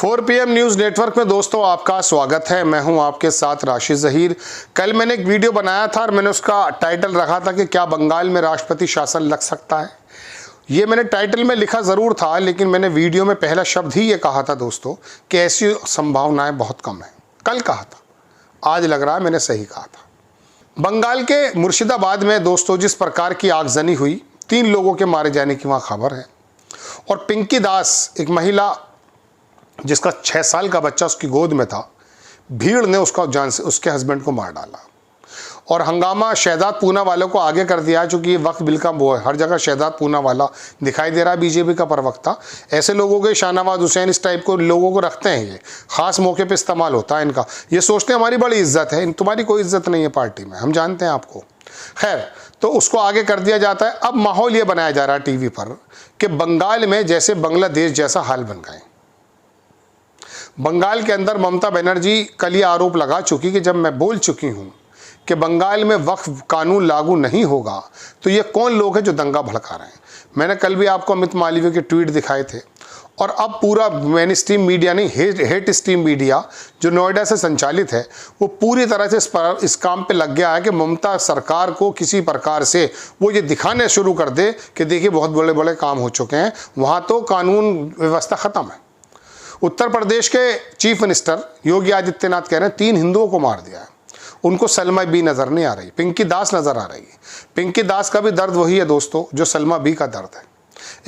4 PM news network में दोस्तों आपका स्वागत है। मैं हूं आपके साथ राशिद ज़हीर। कल मैंने एक वीडियो बनाया था और मैंने उसका टाइटल रखा था कि क्या बंगाल में राष्ट्रपति शासन लग सकता है। ये मैंने टाइटल में लिखा ज़रूर था, लेकिन मैंने वीडियो में पहला शब्द ही ये कहा था दोस्तों कि ऐसी संभावनाएं बहुत कम है। कल कहा था, आज लग रहा है मैंने सही कहा था। बंगाल के मुर्शिदाबाद में दोस्तों जिस प्रकार की आगजनी हुई, 3 लोगों के मारे जाने की वहाँ खबर है। और पिंकी दास, एक महिला जिसका 6 साल का बच्चा उसकी गोद में था, भीड़ ने उसके हस्बैंड को मार डाला। और हंगामा शहजाद पूना वालों को आगे कर दिया, चूंकि ये वक्त बिल का वो है, हर जगह शहजाद पूना वाला दिखाई दे रहा है। बीजेपी का प्रवक्ता ऐसे लोगों के, शाहनवाज हुसैन इस टाइप को लोगों को रखते हैं, ये खास मौके पे इस्तेमाल होता है इनका। ये सोचते हैं हमारी बड़ी इज्जत है, तुम्हारी कोई इज्जत नहीं है पार्टी में, हम जानते हैं आपको। खैर, तो उसको आगे कर दिया जाता है। अब माहौल ये बनाया जा रहा है टीवी पर कि बंगाल में जैसे बांग्लादेश जैसा हाल बन गए। बंगाल के अंदर ममता बनर्जी कल ये आरोप लगा चुकी कि जब मैं बोल चुकी हूं कि बंगाल में वक्फ कानून लागू नहीं होगा तो ये कौन लोग हैं जो दंगा भड़का रहे हैं। मैंने कल भी आपको अमित मालवीय के ट्वीट दिखाए थे। और अब पूरा मेन स्ट्रीम मीडिया नहीं, हेट स्ट्रीम मीडिया जो नोएडा से संचालित है, वो पूरी तरह से इस काम पे लग गया है कि ममता सरकार को किसी प्रकार से वो ये दिखाने शुरू कर दे कि देखिए बहुत बड़े बड़े काम हो चुके हैं, वहाँ तो कानून व्यवस्था ख़त्म है। उत्तर प्रदेश के चीफ मिनिस्टर योगी आदित्यनाथ कह रहे हैं 3 हिंदुओं को मार दिया है। उनको सलमा बी नज़र नहीं आ रही, पिंकी दास नज़र आ रही है। पिंकी दास का भी दर्द वही है दोस्तों जो सलमा बी का दर्द है।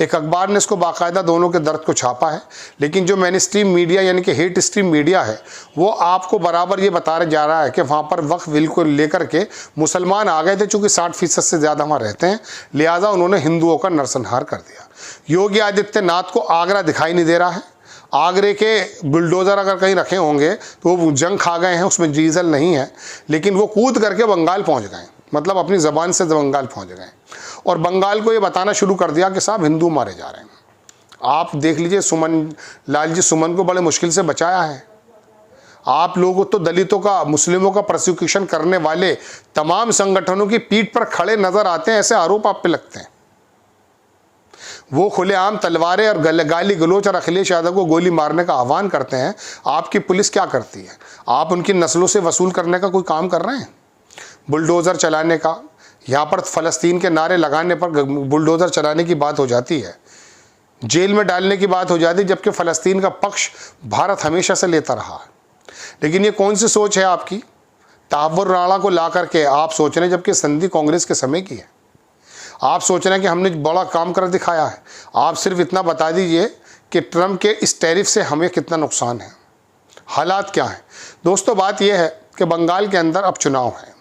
एक अखबार ने इसको बाकायदा दोनों के दर्द को छापा है, लेकिन जो मेन स्ट्रीम मीडिया यानी कि हेट स्ट्रीम मीडिया है, वो आपको बराबर ये बता जा रहा है कि वहाँ पर वक्फ बिल को लेकर के मुसलमान आ गए थे, चूँकि 60% से ज़्यादा वहाँ रहते हैं, लिहाजा उन्होंने हिंदुओं का नरसंहार कर दिया। योगी आदित्यनाथ को आगरा दिखाई नहीं दे रहा है। आगरे के बुलडोज़र अगर कहीं रखे होंगे तो वो जंग खा गए हैं, उसमें डीजल नहीं है, लेकिन वो कूद करके बंगाल पहुंच गए, मतलब अपनी ज़बान से बंगाल पहुंच गए और बंगाल को ये बताना शुरू कर दिया कि साहब हिंदू मारे जा रहे हैं। आप देख लीजिए, सुमन लाल जी सुमन को बड़े मुश्किल से बचाया है। आप लोग तो दलितों का, मुस्लिमों का प्रोसिक्यूशन करने वाले तमाम संगठनों की पीठ पर खड़े नज़र आते हैं, ऐसे आरोप आप पे लगते हैं। वो खुलेआम तलवारें और गाली गलोच और अखिलेश यादव को गोली मारने का आह्वान करते हैं। आपकी पुलिस क्या करती है? आप उनकी नस्लों से वसूल करने का कोई काम कर रहे हैं? बुलडोज़र चलाने का, यहाँ पर फ़लस्तीन के नारे लगाने पर बुलडोज़र चलाने की बात हो जाती है, जेल में डालने की बात हो जाती है, जबकि फ़लस्तीन का पक्ष भारत हमेशा से लेता रहा है। लेकिन ये कौन सी सोच है आपकी? तहव्वुर राणा को ला करके आप सोच रहे हैं, जबकि संधि कांग्रेस के समय की है। आप सोच रहे हैं कि हमने बड़ा काम कर दिखाया है। आप सिर्फ इतना बता दीजिए कि ट्रंप के इस टैरिफ से हमें कितना नुकसान है, हालात क्या हैं। दोस्तों, बात यह है कि बंगाल के अंदर अब चुनाव है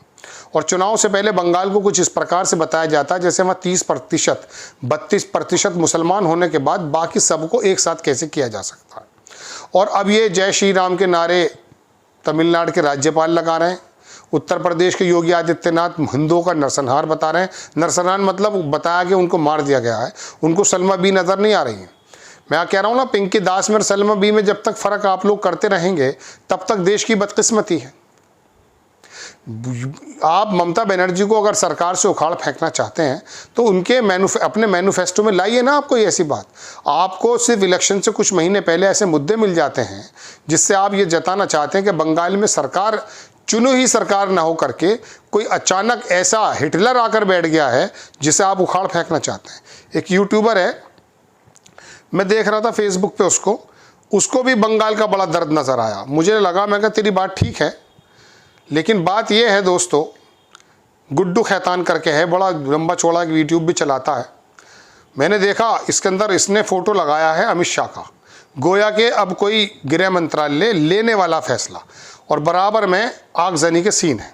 और चुनाव से पहले बंगाल को कुछ इस प्रकार से बताया जाता है जैसे वहाँ 30%, 32% मुसलमान होने के बाद बाकी सबको एक साथ कैसे किया जा सकता है। और अब ये जय श्री राम के नारे तमिलनाडु के राज्यपाल लगा रहे हैं। उत्तर प्रदेश के योगी आदित्यनाथ हिंदुओं का नरसंहार बता रहे हैं। नरसंहार मतलब बताया कि उनको मार दिया गया है, उनको सलमा बी नज़र नहीं आ रही है। मैं कह रहा हूँ ना, पिंकी दास में और सलमा बी में जब तक फ़र्क आप लोग करते रहेंगे तब तक देश की बदकिस्मती है। आप ममता बनर्जी को अगर सरकार से उखाड़ फेंकना चाहते हैं तो उनके अपने मैनिफेस्टो में लाइए ना। आपको ये ऐसी बात, आपको सिर्फ इलेक्शन से कुछ महीने पहले ऐसे मुद्दे मिल जाते हैं जिससे आप ये जताना चाहते हैं कि बंगाल में सरकार चुनी हुई सरकार ना हो करके कोई अचानक ऐसा हिटलर आकर बैठ गया है जिसे आप उखाड़ फेंकना चाहते हैं। एक यूट्यूबर है, मैं देख रहा था फेसबुक पे, उसको भी बंगाल का बड़ा दर्द नज़र आया। मुझे लगा, मैं कहा तेरी बात ठीक है, लेकिन बात यह है दोस्तों, गुड्डू खैतान करके है, बड़ा लंबा चौड़ा यूट्यूब भी चलाता है। मैंने देखा इसके अंदर इसने फ़ोटो लगाया है अमित शाह का, गोया के अब कोई गृह मंत्रालय लेने वाला फैसला, और बराबर में आगजनी के सीन है।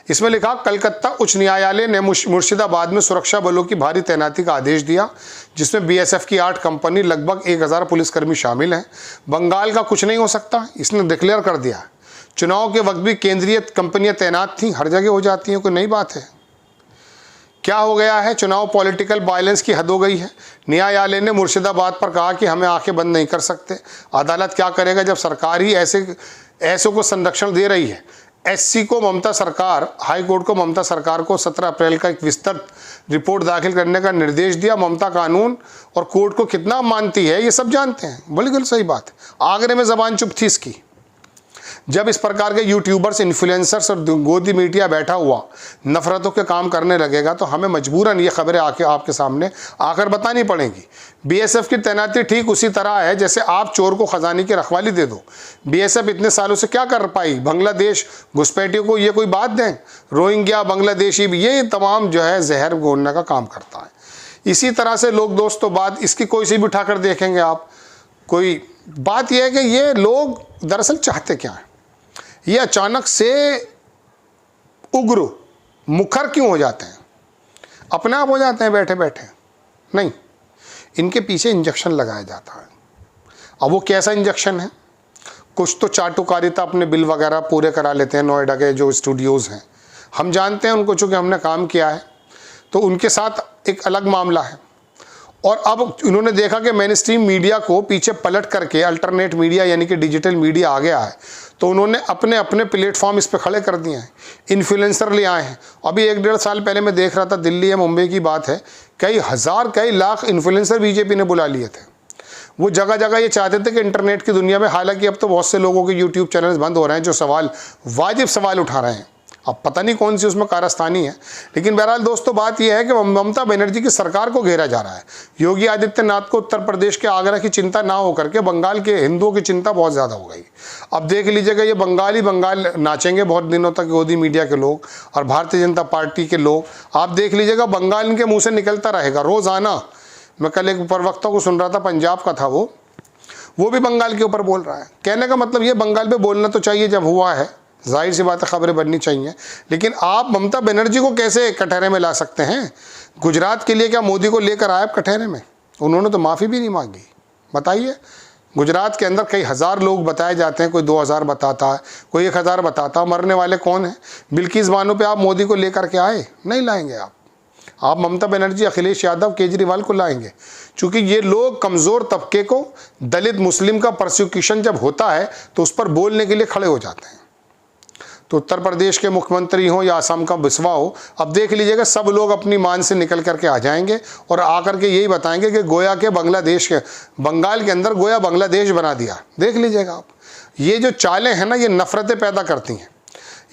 इसमें लिखा, कलकत्ता उच्च न्यायालय ने मुर्शिदाबाद में सुरक्षा बलों की भारी तैनाती का आदेश दिया, जिसमें बीएसएफ की 8 कंपनी, लगभग 1000 पुलिसकर्मी शामिल हैं। बंगाल का कुछ नहीं हो सकता, इसने डिक्लेयर कर दिया। चुनाव के वक्त भी केंद्रीय कंपनियां तैनात थीं, हर जगह हो जाती हैं, कोई नई बात है। क्या हो गया है? चुनाव पॉलिटिकल वायलेंस की हद हो गई है। न्यायालय ने मुर्शिदाबाद पर कहा कि हमें आंखें बंद नहीं कर सकते। अदालत क्या करेगा जब सरकार ही ऐसे को संरक्षण दे रही है? एससी को ममता सरकार, हाई कोर्ट को ममता सरकार को 17 अप्रैल का एक विस्तृत रिपोर्ट दाखिल करने का निर्देश दिया। ममता कानून और कोर्ट को कितना मानती है ये सब जानते हैं, बिल्कुल सही बात है। आगरे में जबान चुप थी इसकी। जब इस प्रकार के यूट्यूबर्स, इन्फ्लुएंसर्स और गोदी मीडिया बैठा हुआ नफरतों के काम करने लगेगा तो हमें मजबूरन ये खबरें आके आपके सामने आकर बतानी पड़ेंगी। बीएसएफ की तैनाती ठीक उसी तरह है जैसे आप चोर को खजाने की रखवाली दे दो। बीएसएफ इतने सालों से क्या कर पाई? बांग्लादेश घुसपैठियों को ये कोई बात दें? रोहिंग्या, बांग्लादेशी, ये तमाम जो है जहर घोलने का काम करता है। इसी तरह से लोग दोस्तों बात इसकी कोई सी भी उठाकर देखेंगे आप, कोई बात यह है कि ये लोग दरअसल चाहते क्या है, ये अचानक से उग्र मुखर क्यों हो जाते हैं, अपने आप हो जाते हैं बैठे बैठे? नहीं, इनके पीछे इंजेक्शन लगाया जाता है। अब वो कैसा इंजेक्शन है? कुछ तो चाटुकारिता अपने बिल वगैरह पूरे करा लेते हैं। नोएडा के जो स्टूडियोज़ हैं हम जानते हैं उनको, चूँकि हमने काम किया है, तो उनके साथ एक अलग मामला है। और अब इन्होंने देखा कि मेन स्ट्रीम मीडिया को पीछे पलट करके अल्टरनेट मीडिया यानी कि डिजिटल मीडिया आ गया है, तो उन्होंने अपने अपने प्लेटफॉर्म इस पे खड़े कर दिए हैं, इन्फ्लुएंसर ले आए हैं। अभी 1-1.5 साल पहले मैं देख रहा था, दिल्ली या मुंबई की बात है, कई हज़ार कई लाख इन्फ्लुएंसर बीजेपी ने बुला लिए थे। वो जगह जगह ये चाहते थे कि इंटरनेट की दुनिया में, हालांकि अब तो बहुत से लोगों के यूट्यूब चैनल्स बंद हो रहे हैं जो सवाल, वाजिब सवाल उठा रहे हैं। अब पता नहीं कौन सी उसमें कारस्तानी है, लेकिन बहरहाल दोस्तों बात यह है कि ममता बनर्जी की सरकार को घेरा जा रहा है। योगी आदित्यनाथ को उत्तर प्रदेश के आगरा की चिंता ना होकर के बंगाल के हिंदुओं की चिंता बहुत ज़्यादा हो गई। अब देख लीजिएगा, ये बंगाल नाचेंगे बहुत दिनों तक, गोदी मीडिया के लोग और भारतीय जनता पार्टी के लोग। आप देख लीजिएगा, बंगाल इनके मुँह से निकलता रहेगा रोज़ाना। मैं कल एक प्रवक्ता को सुन रहा था, पंजाब का था वो भी बंगाल के ऊपर बोल रहा है। कहने का मतलब ये, बंगाल पे बोलना तो चाहिए जब हुआ है, जाहिर सी बात है खबरें बननी चाहिए, लेकिन आप ममता बनर्जी को कैसे कटहरे में ला सकते हैं? गुजरात के लिए क्या मोदी को लेकर आए कटहरे में? उन्होंने तो माफ़ी भी नहीं मांगी। बताइए, गुजरात के अंदर कई हज़ार लोग बताए जाते हैं, कोई 2000 बताता है, कोई 1000 बताता, मरने वाले कौन हैं? बिल्किस बानो पे आप मोदी को लेकर के आए? नहीं लाएंगे आप ममता बनर्जी, अखिलेश यादव, केजरीवाल को लाएंगे, क्योंकि ये लोग कमज़ोर तबके को, दलित मुस्लिम का प्रोसिक्यूशन जब होता है तो उस पर बोलने के लिए खड़े हो जाते हैं। तो उत्तर प्रदेश के मुख्यमंत्री हो या असम का बिस्वा हो, अब देख लीजिएगा सब लोग अपनी मान से निकल करके आ जाएंगे और आकर के यही बताएंगे कि गोया के बांग्लादेश के, बंगाल के अंदर गोया बांग्लादेश बना दिया। देख लीजिएगा आप, ये जो चालें हैं ना, ये नफ़रतें पैदा करती हैं।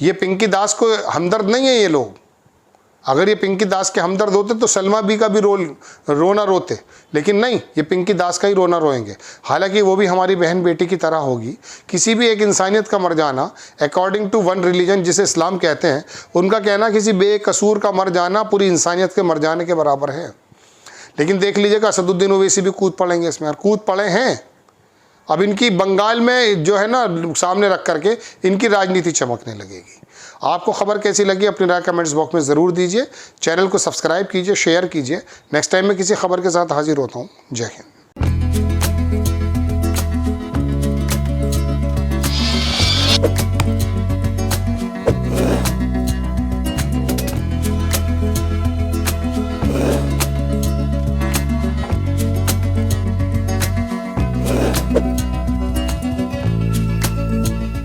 ये पिंकी दास को हमदर्द नहीं है ये लोग। अगर ये पिंकी दास के हमदर्द होते तो सलमा बी का भी रोना रोते, लेकिन नहीं, ये पिंकी दास का ही रोना रोएंगे। हालांकि वो भी हमारी बहन बेटी की तरह होगी। किसी भी एक इंसानियत का मर जाना, अकॉर्डिंग टू वन रिलीजन जिसे इस्लाम कहते हैं, उनका कहना किसी बेकसूर का मर जाना पूरी इंसानियत के मर जाने के बराबर है। लेकिन देख लीजिएगा, असदुद्दीन ओवैसी भी कूद पड़ेंगे इसमें, और कूद पड़े हैं। अब इनकी बंगाल में जो है ना, सामने रख करके इनकी राजनीति चमकने लगेगी। आपको खबर कैसी लगी अपनी राय कमेंट्स बॉक्स में ज़रूर दीजिए। चैनल को सब्सक्राइब कीजिए, शेयर कीजिए। नेक्स्ट टाइम मैं किसी खबर के साथ हाजिर होता हूँ। जय हिंद।